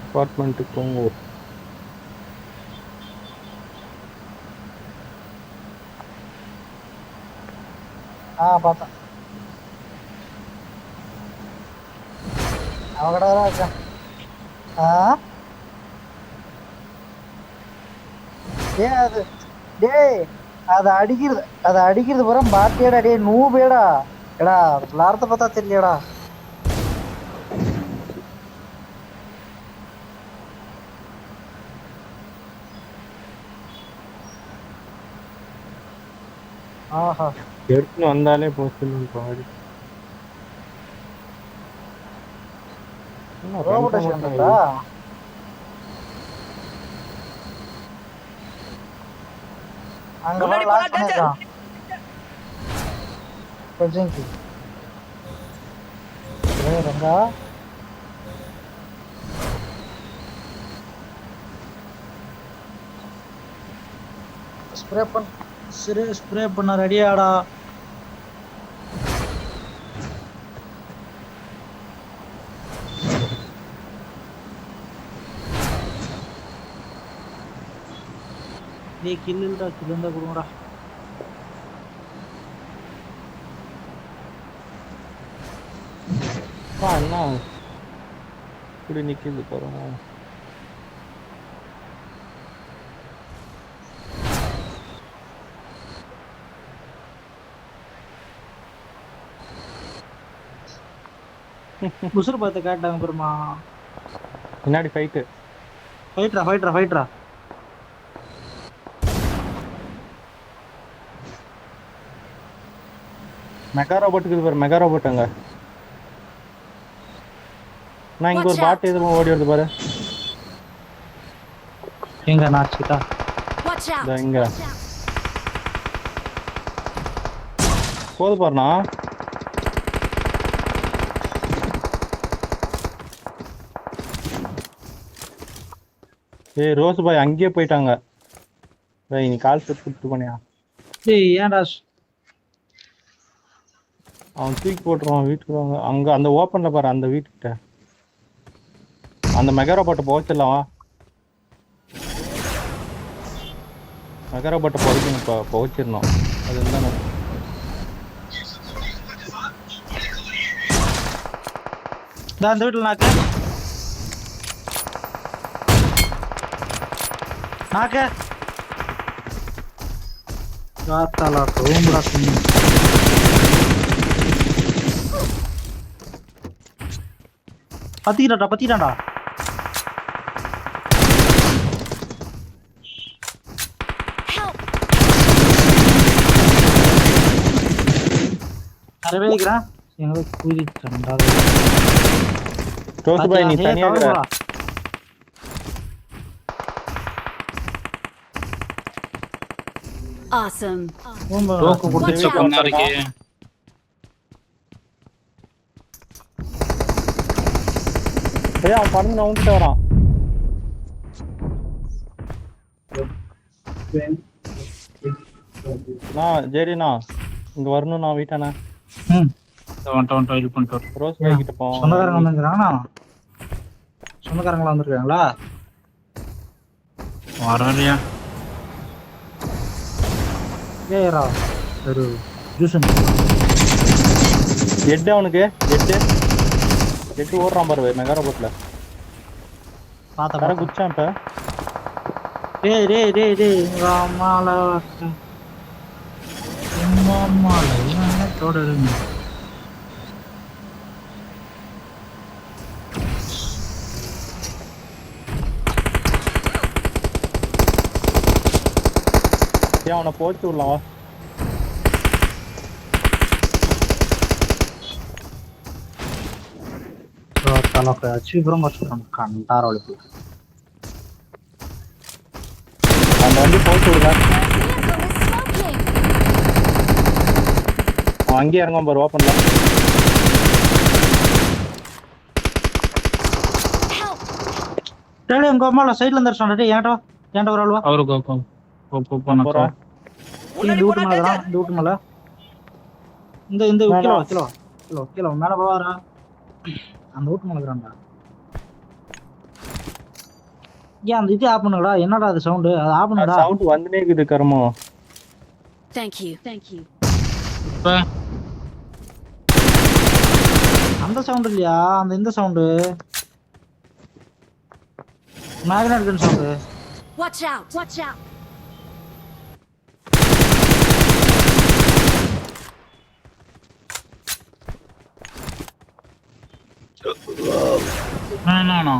அபார்ட்மெண்ட்டுக்கு போங்க. பார்த்தேன். அவகடா இருக்கா. அது டேய் அதை அடிக்கிறது புறம் பாத்தியாடா. டே நூபேடா. எடா விளாரத்தை பார்த்தா தெரியலடா. ஆஹா எடுத்துன்னு வந்தாலே போச்சுன்னு பாடி. ரோபோட்ட சேர்ந்துட்டா. அங்க லாக் பண்ணிருக்கான் பிரஜன்கி. ரங்கா ஸ்ப்ரே பண்ண ரெடியாடா. டேய் கில்லுடா, கில்லுண்டா கொடுங்கடா. என்ன இப்படி நிக்குது பாருங்க. உசுறு பார்த்து காட்டாங்க பெருமா. பின்னாடி ஃபைட்ரா. மெகா ரோபோட்டுக்கு பாரு. மெகா ரோபோட்டுங்க. நான் இங்க ஒரு பாட்டு எதுவும் ஓடி வருது பாரு. எங்க நாச்சிட்டா இங்க போது பாருண்ணா. ஏய் ரோஸ் பாய் அங்கேயே போயிட்டாங்க. நீ கால் செட் கொடுத்து பண்ணியா? ஏய் ஏன்டா அவன் தூக்கி போட்டுருவான் வீட்டுக்கு. வாங்க அங்க அந்த ஓப்பன்ல பாரு, அந்த வீட்டுக்கிட்ட அந்த மெகரோ போட்ட போச்சிடலாம். மெகரோ போட்ட போய்க்கணும். இப்போ போச்சிடணும். அது இருந்தா அந்த வீட்டில் நாக்க காத்தாலா ரூம்டா சும்மா. பத்திக்கிட்டான்டா. அரவே இருக்கிறான் எங்க கூதி கண்டா. ரோஸ் பாய் நீ தனியா இருக்கற. Awesome. ரோக்கு குடிச்சு பண்ணாருக்கு. அவன் பறந்து நவுந்துட்டு வரான். ஜேடிண்ணா இங்க வரணும். நான் வீட்டானே ரோஸ் பாய் கிட்ட போவோம். சொந்தக்காரங்க வந்துருக்காங்களா? சொந்தக்காரங்களா வந்திருக்காங்களா? வரலையா? ஏரா ஒரு ஜூஸ் எட்டு அவனுக்கு எட்டு ஓடுறான் பாரு மெகா ரோபோட்ல. பாத்தா குச்சான் இப்ப. டேய் ராமால தொடருங்க. அவனை போச்சு விடலாம். அந்த வண்டி போச்சு விடுங்க. அவன் அங்கேயே இறங்கும் பாரு ஓப்பன்ல. டேய் உங்க அம்மால சைடுல இருந்து ஏன்டா ஒரு ஆளுவா அவரு கோபம் போறோம். இந்த வீட்டு மேல இந்த கிலோ மேல போவாரா? அந்த வீட்டு மேல இருக்கிறான்டா. ஏன் அந்த இது ஆஃப் பண்ணுங்கடா. என்னடா அது சவுண்டு? அது ஆஃப் பண்ணுடா. சவுண்ட் வந்துனே இருக்குது கருமோ. Thank you. இப்ப அந்த சவுண்ட் இல்லையா? அந்த இந்த சவுண்டு. மேக்னெட் கன் சவுண்டு. Watch out. no.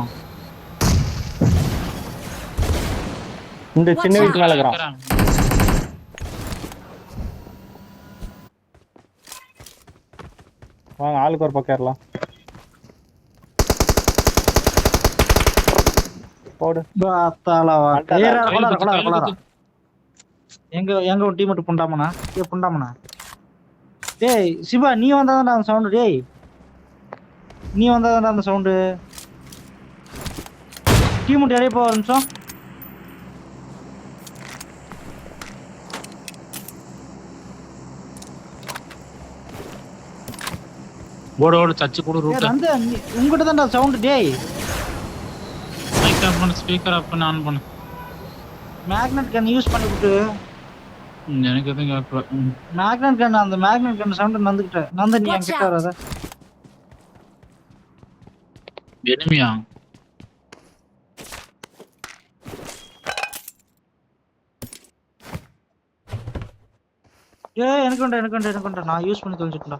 இந்த சின்ன வீட்டு மேல இருக்கிறான். வாங்க ஆளுக்கு ஒரு பக்கம் ஏறலாம். போடு. பாத்தாளவா. ஏறா கொளாரா கையில கொளாரா. குத்து. எங்க ஒரு டீம் மட்டும் புண்டாமனா. புண்டாமனா. டேய் சிவா நீ வந்தாதான்டா அந்த சவுண்ட். டேய் நீ வந்தாதான்டா அந்த சவுண்ட். டீம் மட்டும் இடையே போ ஒரு நிமிஷம். ஓட சச்சு கூட ரூட். அந்த உங்ககிட்ட தான்டா சவுண்ட். டேய் மைக் ஆஃப் பண்ணு, ஸ்பீக்கர் ஆஃப் பண்ணு, ஆன் பண்ணு. மேக்னெட் கன் யூஸ் பண்ணிவிட்டு எனக்கு எதுவும் கேட்கல. மேக்னெட் கன் அந்த மேக்னெட் கன் சவுண்ட் நந்து நீ என்கிட்ட வராத. எனிமியா? ஏய் எனக்கு வேண்டாம் நான் யூஸ் பண்ணி தொலைஞ்சிட்டேன்டா.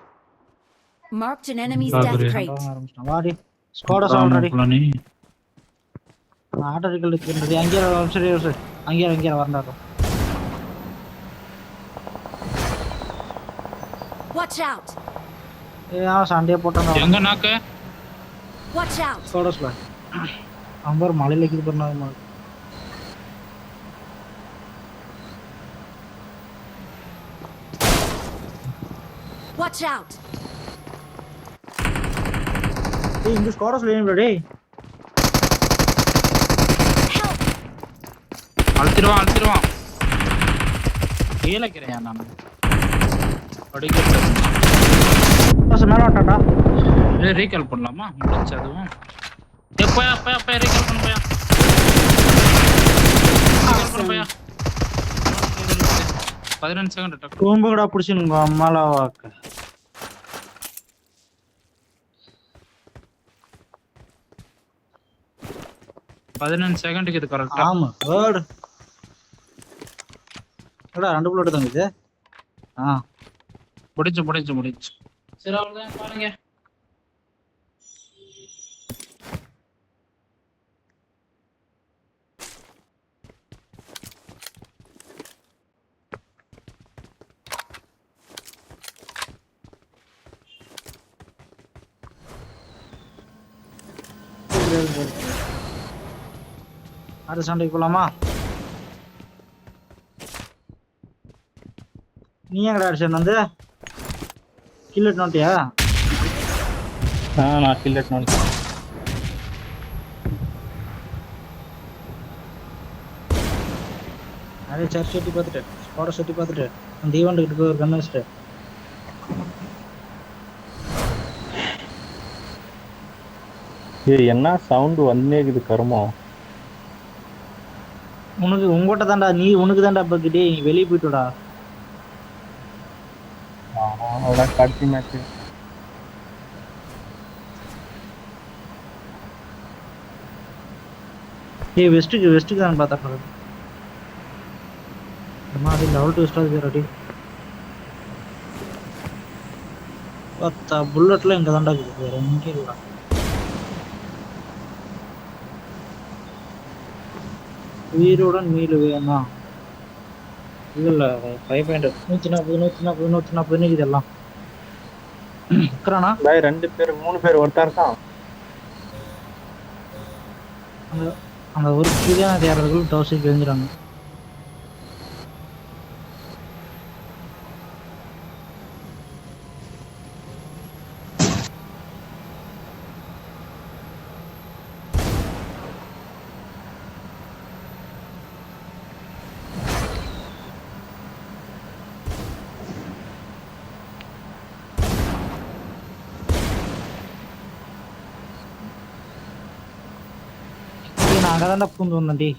Marked an enemy's Babu. death crate. வாடி ஸ்குவாட்ஸ் ஆல்ரெடி. நீ ஆட்டோ ரிகல் இருக்குன்றது அங்கே சரி அங்கே வரண்டாடா. Watch out. சண்டே போட்டாங்க. எங்க நாக்கு? Watch out. ஸ்குவாட்ஸ்ல அம்பர் மலையில இருக்குது பண்ணாத. Watch out. டேய் இந்த ஸ்குவாட்ஸ்ல ஏன் டேய்? அழுத்திடுவான். கேளக்கிறேன் நான். படிக்கிறது. மேல வாட்டாடா. ரீகால் பண்ணலாமா? முடிஞ்சு அதுவும். எப்பயா ரீகால் பண்ணு பையா. 15 செகண்ட் டக்கு. ரொம்ப கூட பிடிச்சினுங்க அம்மால வாக்க. 15 செகண்டுக்கு இது கரெக்ட்டா? ஆமா வேர்ட். எடா ரெண்டு புல்லட் தான் இது. முடிச்சு. சரி அவ்வளவுதான் பாருங்க. அடுத்த சண்டைக்கு போலாமா? நீ எங்கடா அடிச்ச வந்து கில்லட் நோட்டியா? நான் கில்லட் நோட். அதே சர்ச் சுத்தி பார்த்துட்டு ஸ்குவாட சுத்தி பார்த்துட்டு அந்த ஈவெண்ட் கிட்ட போய் ஒரு கன் வச்சுட்டு ஏய் என்ன சவுண்ட் வந்துனே இருக்குது கருமோ. உங்ககிட்ட தான்டா உனக்கு தான்டா பக்கிட்டே நீ வெளியே போயிட்டுடா. அவ்வளோ கடைசி மேட்ச். ஏய் வெஸ்ட்டுக்கு தான் பார்த்தா போறது. அம்மா அது லெவல் 2 ஸ்டார் ரெடி. பத்தா புல்லட்ல இங்க தான்டா இருக்குது வேற எங்க இல்ல. உயிருடன் மீளு வேணாம். இல்ல 5.140 140 இதெல்லாம் இருக்கறானா? டேய் 2 பேர் 3 பேர் ஒருத்தர் இருக்கான். அந்த ஒரு கீழே தேர்றதுக்குள்ள டவுசி கிழிஞ்சிராங்க. அங்கதான்டா பூந்து வந்தேன் டி.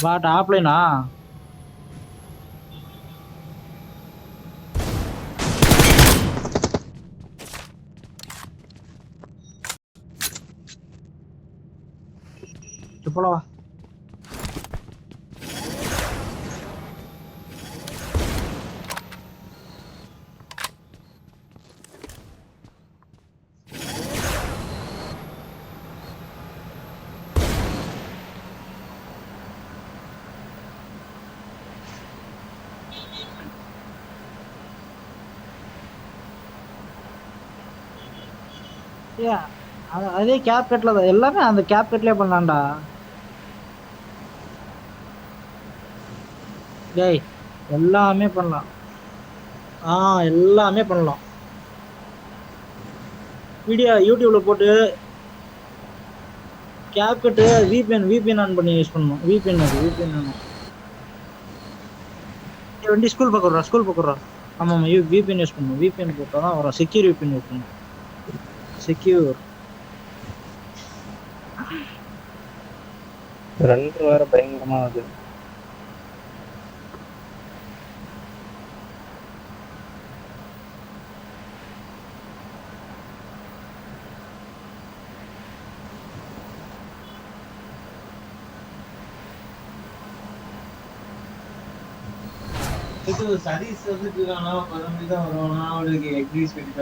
பாட் ஆப்லைனா போலவா. அதே கேப் கட்ல தான் எல்லாமே அந்த கேப் கட்லயே பண்ணலாம்டா. டேய் எல்லாமே பண்ணலாம். எல்லாமே பண்ணலாம். வீடியோ யூடியூப்ல போட்டு கேப் கட்டு விபிஎன் ஆன் பண்ணி யூஸ் பண்ணணும். விபிஎன் வண்டி ஸ்கூல் பக்கம் ஆமா விபிஎன் யூஸ் பண்ணணும். விபிஎன் போட்டா தான் வரும். செக்யூர் விபிஎன் யூஸ் பண்ணணும். செக்யூர் 2 வேற பயங்கரமா அது. சதீஷ் வந்துட்டு இருக்கானா, 10 மணிக்கு தான் வருவானா, அவனுக்கு எக்ஸிஸ் பண்ணிட்டு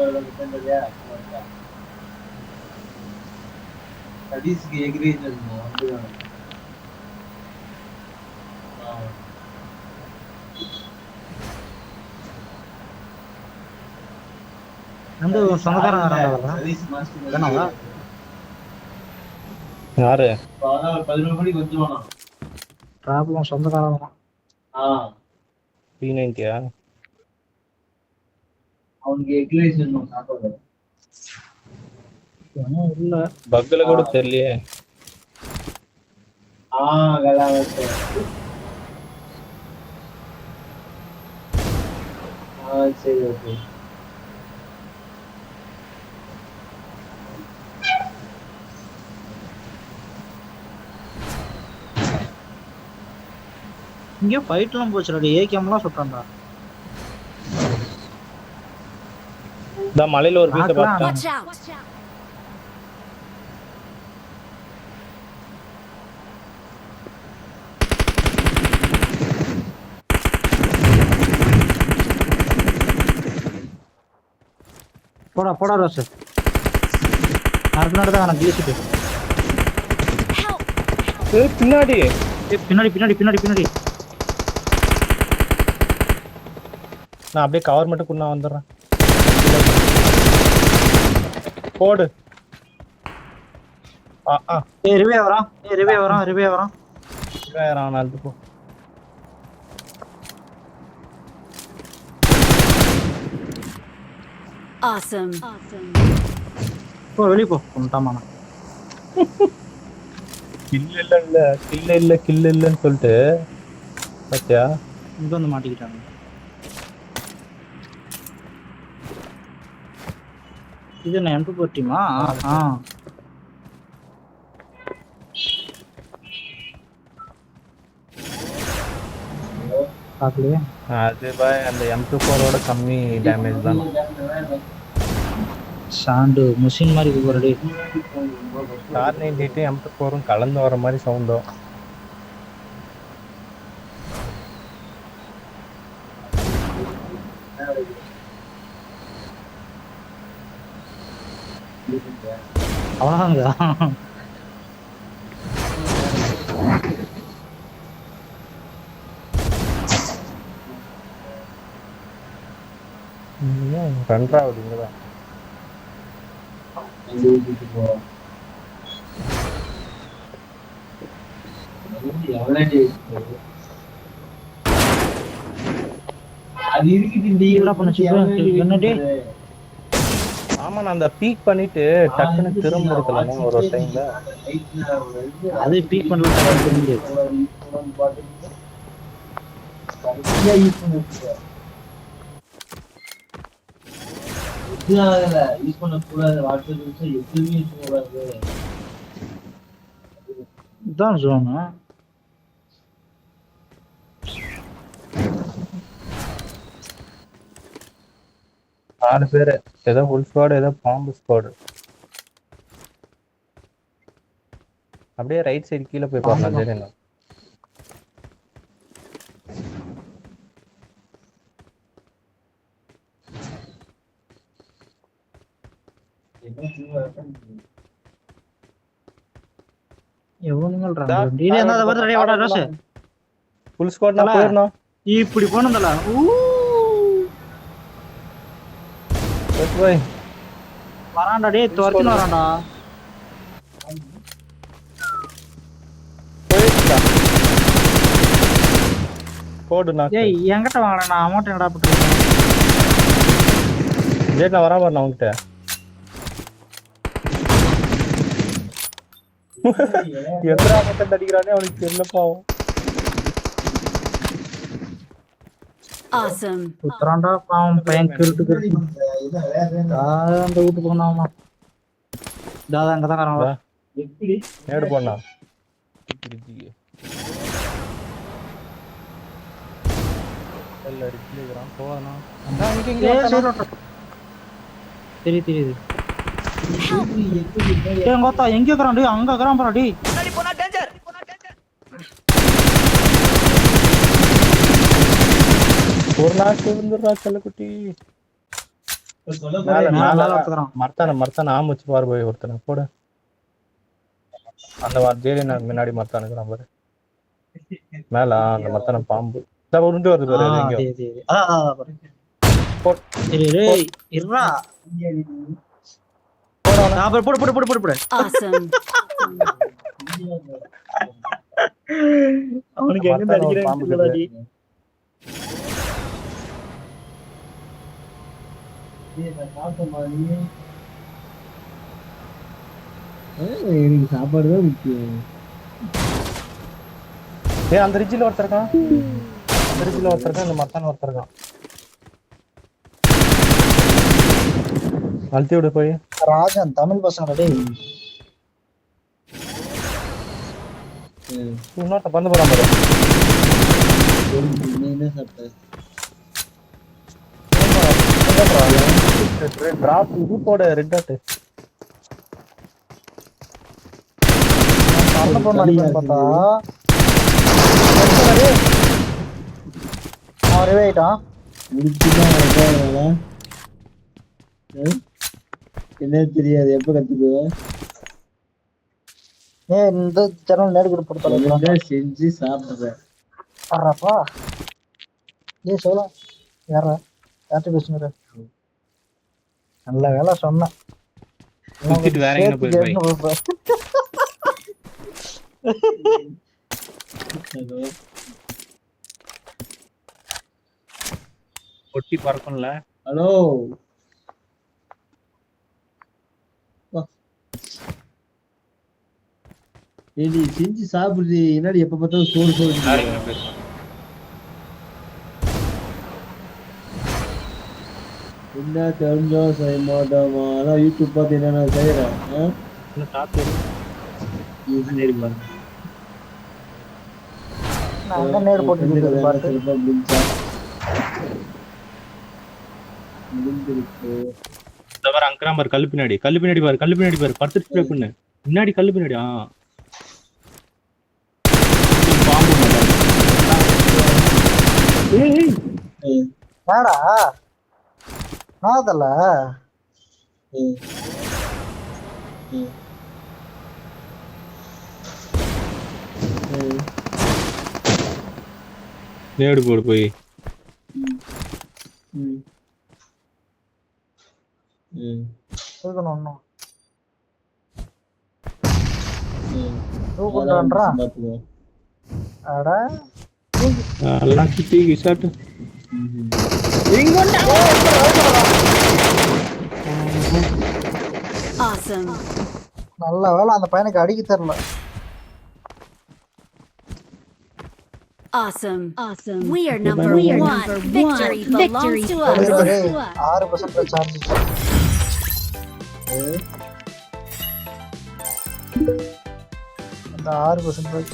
சதீஷ்க்கு எக்ரீஸ் இருக்கணும் வந்துருக்காங்க. சதீஷ் மாஸ்டர் யாரு 11 மணிக்கு வந்துருவானா. ப்ராப்ளம் சொந்தக்காரன் P90 அவனுக்கு எக்ரீஸ் இருக்கணும் சாப்பாடு. இல்ல பக்ல கூட தெரியலையே. கலாவத்து சரி ஓகே. இங்க ஃபைட்லாம் போச்சுடா. ஏகேம்லாம் சுட்டான்டா. இந்த மலையில ஒரு வீட்டை பார்த்தேன். Watch out! போடா ரோஸ். அர்னாட தான் நான் கிளிச்சிட்டு. பின்னாடி பின்னாடி நான் அப்படியே கவர் மட்டும் குண்ணா வந்துடுறேன். போடு. ரிவே வரான். நாலு போ. Awesome. வெளியே போ. கொண்டாமா கில்ல இல்லன்னு சொல்லிட்டு பாத்தியா இங்க வந்து மாட்டிக்கிட்டாங்க. இது என்ன M2 டீமா? பாக்கலையே. அது பாய் அந்த M24 கம்மி டேமேஜ் தான். சாண்டு மிஷின் மாதிரி போறடே. கார் 98 M24 கலந்து வர மாதிரி சவுண்டோ. அவனாங்க ரெண்டாவது இங்கதான் அது இருக்கு. ஆமா நான் அந்த பீக் பண்ணிட்டு டக்குன்னு திரும்ப இருக்கலாமா ஒரு டைம்ல. அது பீக் பண்ணல. இதுனால யூஸ் பண்ண கூடாது வாட்ஸ்அப் யூஸ் எதுவுமே யூஸ் பண்ணக்கூடாது. இதுதான் ஜோனு. 4 பேரு. ஏதோ ஃபுல் ஸ்குவாட், ஏதோ பாம்பு ஸ்குவாட். அப்படியே ரைட் சைடு கீழே போய் பார்க்கலாம் தெரியும். ஃபுல் ஸ்குவாட் நான் போயிரணும். இப்படி போனதல போய் வரான்டா டேய், துரத்தின்னு வரான்டா. போயிடுடா. போடு நான். ஏய் என்கிட்ட வாங்கடா, நான் அமௌண்ட் என்னடா போட்டுருக்கேன். டேய் நான் வரேன் பாரு நான் உன்கிட்ட. எந்திரா மட்டும் அடிக்கிறானே அவனுக்கு தெரியல பாவம். Awesome. உத்தராண்டா பாவம் பையன் கிருட்டு அந்த வீட்டு போனாமா. தாதா அங்க தான் வரான். எப்படி நேடு போனா. எல்லாம் ரிப்ளைங்கறான் போறானா. அங்க இங்க தெரியுது தெரியுது. ஏய் கோத்தா எங்க இருக்கறான் டேய், அங்க இருக்கறான் பாரு டேய். முன்னாடி போனா டேஞ்சர். ஒரு நாள் விழுந்துறா செல்லக்குட்டி. மர்த்தான ஆம் வச்சு பாரு போய் ஒருத்தனை போட. அந்த ஜெயிலி முன்னாடி மர்த்தானுக்குறான் பாரு மேல. அந்த மர்த்தான பாம்பு உருண்டு வருது பாரு. அவனுக்கு எங்க அடிக்கிறேன். எனக்கு சாப்பாடு தான் முக்கியம். அந்த ரிட்ஜில் ஒருத்தருக்கான். அந்த ரிட்ஜில் ஒருத்தருக்கான். இந்த மத்தான ஒருத்தருக்கான். அழுத்தி விடு போய். ராஜன் தமிழ் பசங்க டேய். இன்னொருத்த பந்து போறான் பாரு. நீ என்ன சாப்பிட்ட? டிராப் இது போட ரெட் டாட். பண்ண போறானே பார்த்தா. அவரே வெயிட்டா. முடிச்சுதான் வரல. என்ன தெரியாது எப்ப கத்துக்குவ? ஏய் இந்த சேனல் நேடு கூட போடுறல செஞ்சு சாப்பிடுறேன். பரப்பா. ஏய் சோலா யாரா? யார்ட்ட பேசுறீங்க? நல்ல வேலை சொன்னேன். சுத்திட்டு வேற எங்க போய் ஒட்டி பறக்கும்ல. ஹலோ ஏடி செஞ்சு சாப்பிடுறீ. என்னடி எப்ப பார்த்தாலும் சோறு சோறு. என்ன தெரிஞ்சோ செய்ய மாட்டோமா. அதான் யூடியூப் பார்த்து என்னென்ன செய்யறேன். நேடு போட்டு அங்கராமர் கல்லு பின்னாடி பாரு. கல்லு பின்னாடி பாரு. படுத்து ஸ்ப்ரே பண்ணு. முன்னாடி கல்லு பின்னாடி. பாம்பு நாடா நாதல்ல. நேடு போடு போய். தூக்கணும் நல்ல வேலை அந்த பையனுக்கு அடிக்க தெரியல. Awesome. We are number one. Victory belongs to us. 6% charge. அந்த 6%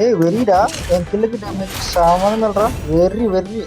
ஏய் வெறிடா என் கில்லுக்கு டேமேஜ் சாமான்கள்ரா வெறி வெறி